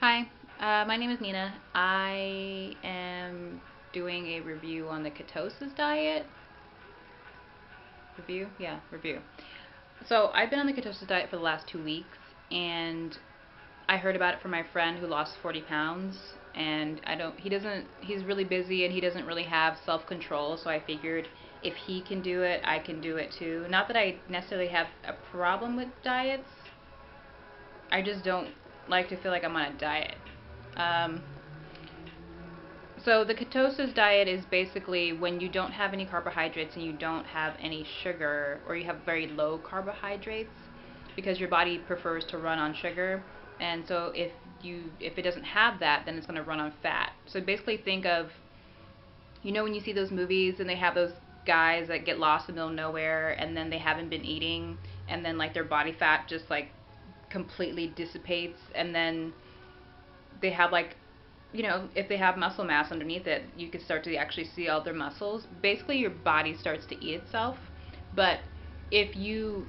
Hi, my name is Nina. I am doing a review on the ketosis diet. Review? Yeah, review. So I've been on the ketosis diet for the last 2 weeks, and I heard about it from my friend who lost 40 pounds, and he's really busy and he doesn't really have self-control, so I figured if he can do it, I can do it too. Not that I necessarily have a problem with diets, I just don't like to feel like I'm on a diet. Um, So the ketosis diet is basically when you don't have any carbohydrates and you don't have any sugar, or you have very low carbohydrates, because your body prefers to run on sugar. And so if it doesn't have that, then it's going to run on fat. So basically think of, when you see those movies and they have those guys that get lost in the middle of nowhere and then they haven't been eating, and then like their body fat just like completely dissipates, and then they have like, if they have muscle mass underneath it, you can start to actually see all their muscles. Basically, your body starts to eat itself. But if you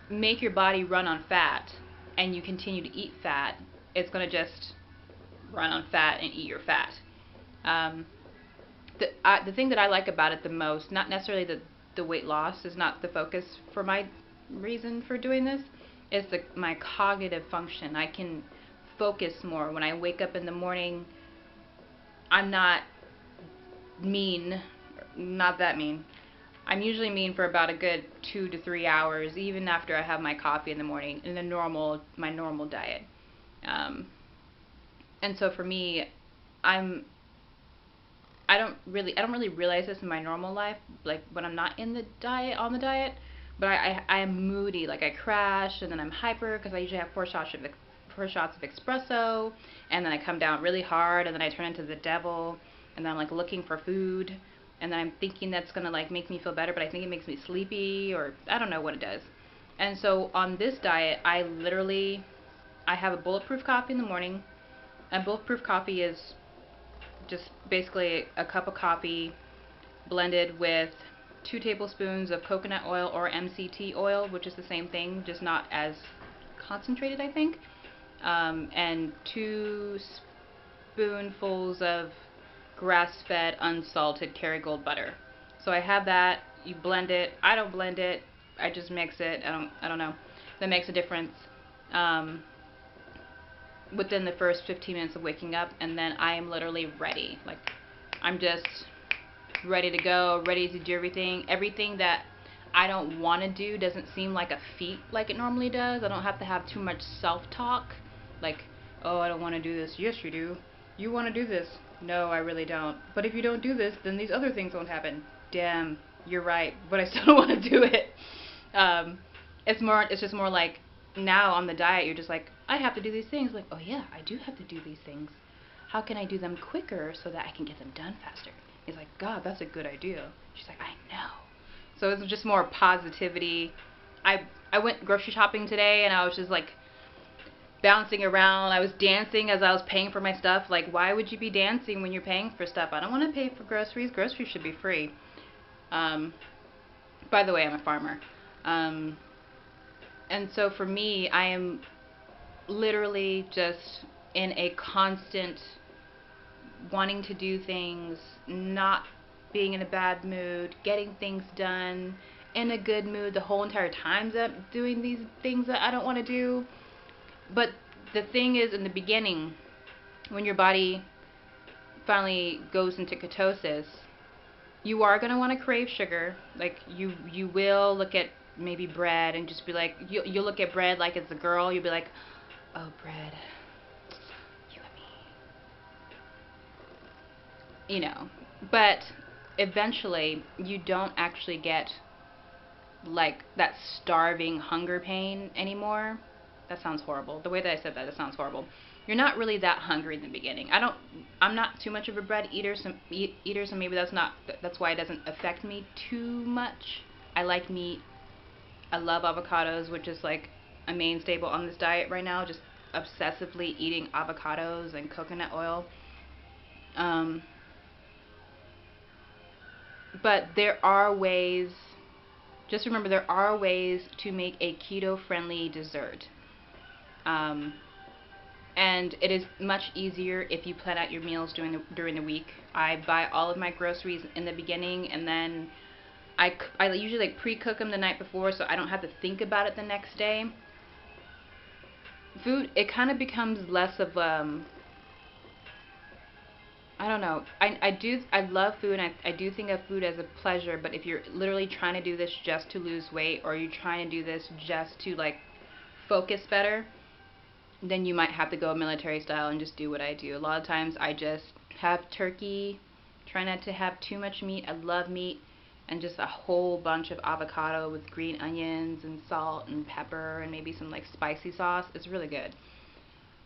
make your body run on fat and you continue to eat fat, it's going to just run on fat and eat your fat. Um, the thing that I like about it the most, not necessarily the weight loss is not the focus for my reason for doing this, is my cognitive function. I can focus more. When I wake up in the morning, I'm not mean, not that mean. I'm usually mean for about a good 2 to 3 hours, even after I have my coffee in the morning in my normal diet. Um, and so for me, I'm I don't really realize this in my normal life, like when I'm not in the diet on the diet. But I am moody, like I crash and then I'm hyper because I usually have four shots of espresso, and then I come down really hard, and then I turn into the devil, and then I'm like looking for food, and then I'm thinking that's gonna like make me feel better, but I think it makes me sleepy, or I don't know what it does. And so on this diet, I have a bulletproof coffee in the morning. And bulletproof coffee is just basically a cup of coffee blended with 2 tablespoons of coconut oil or MCT oil, which is the same thing, just not as concentrated, I think, and 2 spoonfuls of grass-fed unsalted Kerrygold butter. So I have that. You blend it. I don't blend it. I just mix it. I don't know. That makes a difference. Within the first 15 minutes of waking up, and then I am literally ready. Like, I'm just ready to go, ready to do everything. Everything that I don't want to do doesn't seem like a feat like it normally does. I don't have to have too much self-talk. Like, oh, I don't want to do this. Yes, you do. You want to do this. No, I really don't. But if you don't do this, then these other things won't happen. Damn, you're right. But I still don't want to do it. Um, it's just more like, now on the diet, you're just like, I have to do these things. Like, oh yeah, I do have to do these things. How can I do them quicker so that I can get them done faster? He's like, God, that's a good idea. She's like, I know. So it's just more positivity. I went grocery shopping today, and I was just like bouncing around. I was dancing as I was paying for my stuff. Like, why would you be dancing when you're paying for stuff? I don't want to pay for groceries. Groceries should be free. Um, by the way, I'm a farmer. Um, and so for me, I am literally just in a constant wanting to do things, not being in a bad mood, getting things done, in a good mood the whole entire time that I'm doing these things that I don't want to do. But the thing is, in the beginning, when your body finally goes into ketosis, you are going to want to crave sugar. Like, you will look at maybe bread and just be like, you'll look at bread like it's a girl. You'll be like, oh, bread, you and me. But eventually you don't actually get like that starving hunger pain anymore. That sounds horrible. The way that I said that, it sounds horrible. You're not really that hungry in the beginning. I'm not too much of a bread eater, so maybe that's why it doesn't affect me too much. I like meat. I love avocados, which is like a main staple on this diet right now. Just obsessively eating avocados and coconut oil. Um, but there are ways, just remember, there are ways to make a keto-friendly dessert. Um, And it is much easier if you plan out your meals during the week. I buy all of my groceries in the beginning, and then I usually like pre-cook them the night before, so I don't have to think about it the next day. Food, it kind of becomes less of I don't know. I love food, and I do think of food as a pleasure, but if you're literally trying to do this just to lose weight, or you're trying to do this just to like focus better, then you might have to go military style and just do what I do. A lot of times I just have turkey, try not to have too much meat. I love meat, and just a whole bunch of avocado with green onions and salt and pepper and maybe some like spicy sauce. It's really good.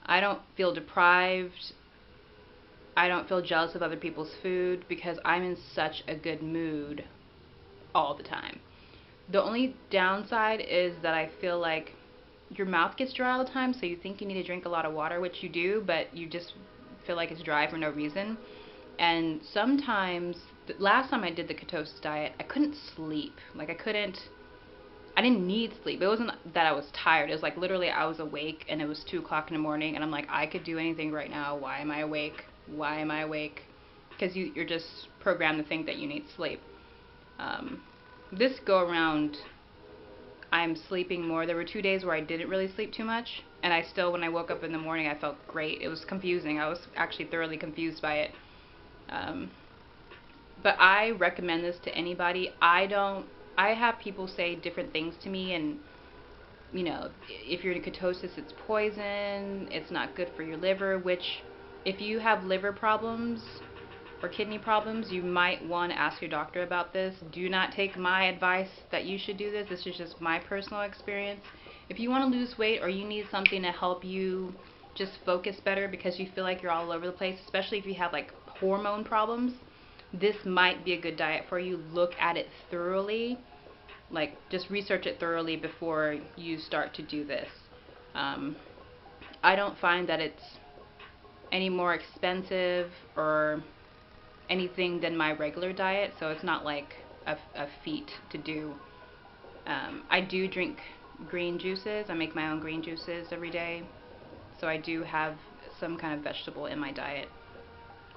I don't feel deprived. I don't feel jealous of other people's food because I'm in such a good mood all the time. The only downside is that I feel like your mouth gets dry all the time, so you think you need to drink a lot of water, which you do, but you just feel like it's dry for no reason. And sometimes, the last time I did the ketosis diet, I couldn't sleep. Like I didn't need sleep. It wasn't that I was tired. It was like literally I was awake and it was 2 o'clock in the morning, and I'm like, I could do anything right now. Why am I awake? Why am I awake? Because you're just programmed to think that you need sleep. This go around, I'm sleeping more. There were 2 days where I didn't really sleep too much, and I still, when I woke up in the morning, I felt great. It was confusing. I was actually thoroughly confused by it. But I recommend this to anybody. I have people say different things to me, and you know, if you're in ketosis, it's poison, it's not good for your liver, which if you have liver problems or kidney problems, you might want to ask your doctor about this. Do not take my advice that you should do this. This is just my personal experience. If you want to lose weight, or you need something to help you just focus better because you feel like you're all over the place, especially if you have like hormone problems, this might be a good diet for you. Look at it thoroughly. Like, just research it thoroughly before you start to do this. I don't find that it's any more expensive or anything than my regular diet, so it's not like a feat to do. I do drink green juices. I make my own green juices every day, so I do have some kind of vegetable in my diet.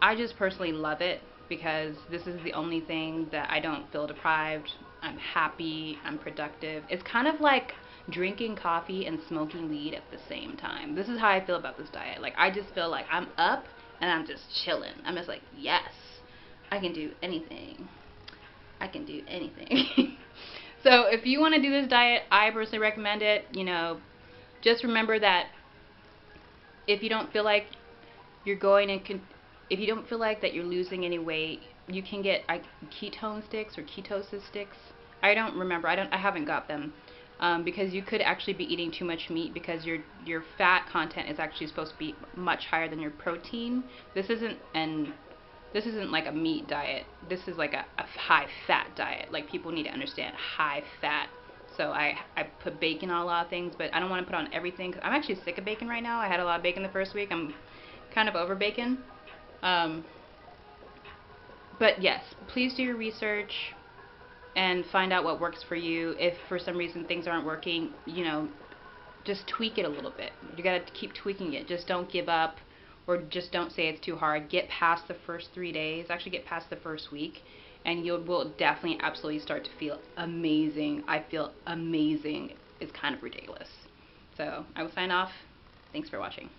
I just personally love it because this is the only thing that I don't feel deprived. I'm happy, I'm productive. It's kind of like drinking coffee and smoking weed at the same time. This is how I feel about this diet. Like, I just feel like I'm up and I'm just chilling. I'm just like, yes, I can do anything. I can do anything. So if you want to do this diet, I personally recommend it. You know, just remember that if you don't feel like you're going and if you don't feel like that you're losing any weight, you can get ketone sticks or ketosis sticks. I don't remember. I haven't got them, because you could actually be eating too much meat because your fat content is actually supposed to be much higher than your protein. This isn't like a meat diet. This is like a high fat diet. Like, people need to understand high fat. So I put bacon on a lot of things, but I don't want to put on everything, 'cause I'm actually sick of bacon right now. I had a lot of bacon the first week. I'm kind of over bacon. But yes, please do your research and find out what works for you. If for some reason things aren't working, you know, just tweak it a little bit. You gotta keep tweaking it. Just don't give up, or just don't say it's too hard. Get past the first 3 days. Actually, get past the first week, and you will definitely absolutely start to feel amazing. I feel amazing. It's kind of ridiculous. So I will sign off. Thanks for watching.